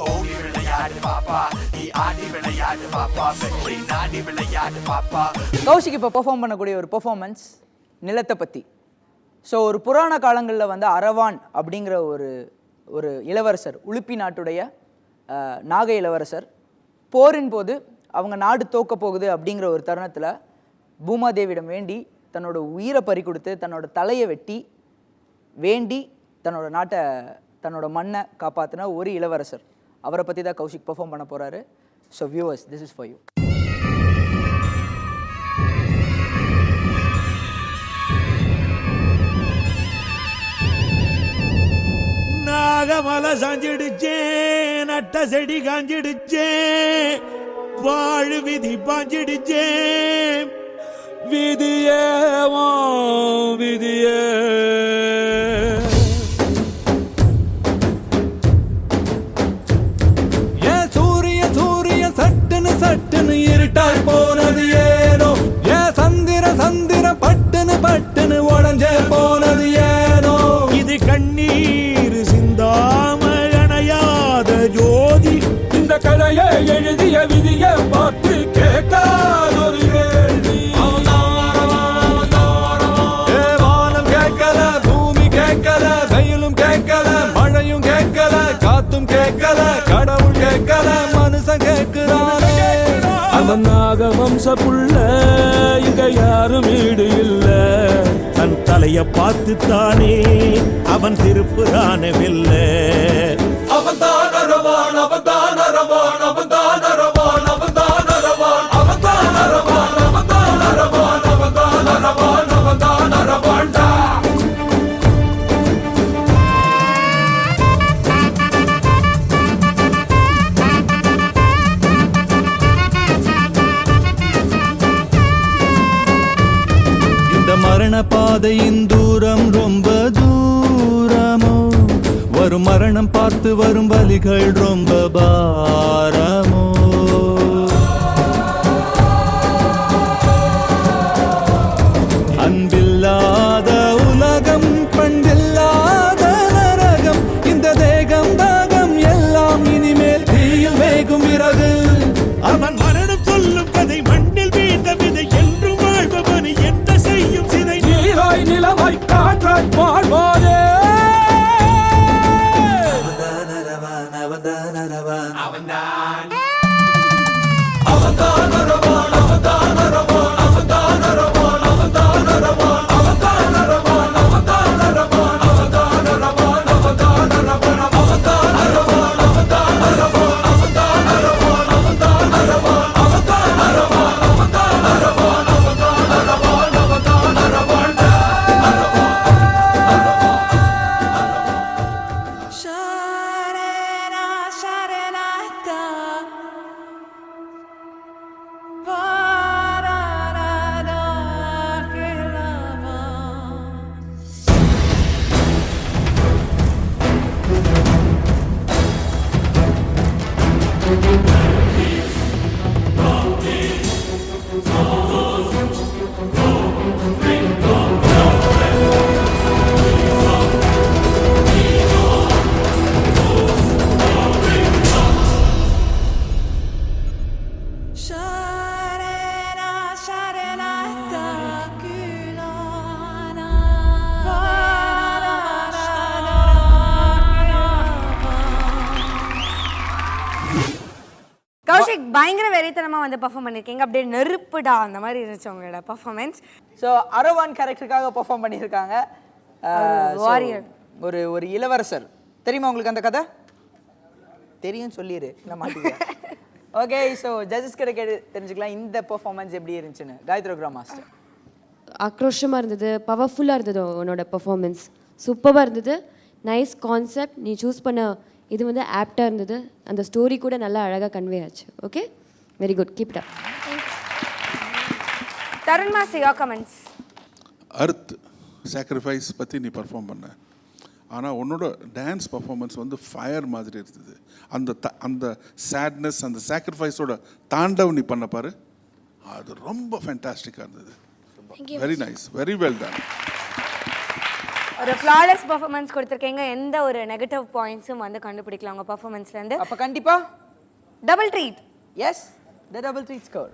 ஓடி விளையாடு பாப்பா, நீ ஆடி விளையாடு பாப்பா, வெற்றி நாடி விளையாடு பாப்பா. கௌஷிக் இப்போ பெர்ஃபார்ம் பண்ணக்கூடிய ஒரு பெர்ஃபார்மன்ஸ் நிலத்தை பற்றி. ஸோ ஒரு புராண காலங்களில் வந்து அரவான் அப்படிங்கிற ஒரு இளவரசர், உலுப்பி நாட்டுடைய நாக இளவரசர், போரின் போது அவங்க நாடு தோக்க போகுது அப்படிங்கிற ஒரு தருணத்தில் பூமாதேவியிடம் வேண்டி தன்னோட உயிரை பறி கொடுத்து தன்னோட தலையை வெட்டி வேண்டி தன்னோட நாட்டை, தன்னோட மண்ணை காப்பாற்றின ஒரு இளவரசர். அவரை பற்றி தான் கௌஷிக் பெர்ஃபார்ம் பண்ண போகிறாரு. So viewers, this is for you. நாகமலை சாஞ்சிடுச்சேன், நட்ட செடி காஞ்சிடுச்சேன், வாழு விதி பாஞ்சிடுச்சேன், விதியே விதியே. ஏன் சூரிய சூரிய சட்டுன்னு சட்டுன்னு இருட்டாய் போனது ஏனோ, ஏன் சந்திர சந்திர பட்டுன்னு பட்டுன்னு உடஞ்சே போனது ஏனோ. இது கண்ணீர் சிந்தாம அணையாத ஜோதி, இந்த கதையை எழுதிய விதியை பார்த்து கேட்காதொரு கேள்வி. வானம் கேட்கல, பூமி கேட்கல, வெயிலும் கேட்கல, மழையும் கேட்கல, காத்தும் கேட்கல, கடவுள் கேட்கல, மனுஷன் கேட்கிறானே. அந்த நாக வம்ச புள்ள இங்க யாரும் ஈடு இல்ல, தன் தலைய பார்த்து தானே அவன் திருப்புறானே வெல்ல. அவன்தான் அரவான், அவன்தான் அரவான், அவன்தான் அரவான், அவன்தான் அரவான், அவன்தான் அரவான், அவன்தான் அரவான், அவன்தான் அரவான், அவன்தான் அரவான்டா. மரண பாதையின் தூரம் ரொம்ப தூரமோ, வரும் மரணம் பார்த்து வரும் வலிகள் ரொம்ப பாரமோ. அன்பில்லாத உலகம், பண்பில்லாத நரகம், இந்த தேகம் தாகம் எல்லாம் இனிமேல் தீயில் வேகும் விறகு. அவன் மரணம் சொல்லும் கதை, மண்ணில் வீழ்ந்த விதை, என்றும் வாழ்பவன் என்ன செய்யும் சிதை, நீராய் நிலவாய் காற்றாய் வாழ்வாரே. அவன்தான் அரவான், அவன்தான் அரவான், அவன்தான் அவன்தான் அரவான், அவன்தான் அரவான், அவன்தான் அரவான், அவன்தான் அரவான், அவன்தான் அரவான், அவன்தான் அரவான், அவன்தான் அரவான், அவன்தான் அரவான், அவன்தான் அரவான், அவன்தான் அரவான், அவன்தான் அரவான், அவன்தான் அரவான், அவன்தான் அரவான், அவன்தான் அரவான், அவன்தான் அரவான், அவன்தான் அரவான். கௌஷிக் பயங்கர வெறித்தனமா வந்து பெர்ஃபார்ம் பண்ணிருக்கீங்க. அப்படியே நெருப்புடா அந்த மாதிரி இருந்துச்சு உங்களோட பெர்ஃபார்மன்ஸ். ஸோ அரவான் கேரக்டருக்காக பெர்ஃபார்ம் பண்ணியிருக்காங்க. வாரியர், ஒரு இளவரசர். தெரியுமா உங்களுக்கு அந்த கதை? தெரியும் சொல்லிடு, இல்லை மாட்டேங்க. ஓகே, ஸோ ஜட்ஜஸ் கிட்ட கேட்டு தெரிஞ்சுக்கலாம் இந்த பெர்ஃபார்மன்ஸ் எப்படி இருந்துச்சுன்னு. காயத்ரி மாஸ்டர். ஆக்ரோஷமாக இருந்தது, பவர்ஃபுல்லாக இருந்தது உன்னோட பெர்ஃபார்மன்ஸ், சூப்பராக இருந்தது. நைஸ் கான்செப்ட், நீ சூஸ் பண்ண இது வந்து ஆப்டாக இருந்தது, அந்த ஸ்டோரி கூட நல்லா அழகாக கன்வே ஆச்சு. Okay, very good, keep it up. Tarun master, your comments. Earth sacrifice பற்றி நீ பர்ஃபார்ம் பண்ண, ஆனால் உன்னோட டான்ஸ் பர்ஃபார்மன்ஸ் வந்து ஃபயர் மாதிரி இருந்தது. அந்த சேட்னஸ், அந்த சாக்ரிஃபைஸோட தாண்டவ் நீ பண்ண பாரு, அது ரொம்ப ஃபேண்டாஸ்டிக்காக இருந்தது. Very nice, very well done. ஒரு ஃப்ளாலெஸ் பெர்ஃபார்மன்ஸ் கொடுத்துருக்கீங்க. எந்த ஒரு நெகட்டிவ் பாயிண்ட்ஸும் வந்து கண்டுபிடிக்கலாம் உங்கள் பெர்ஃபார்மன்ஸ்லேருந்து. அப்போ கண்டிப்பாக double treat. Yes the double treat score.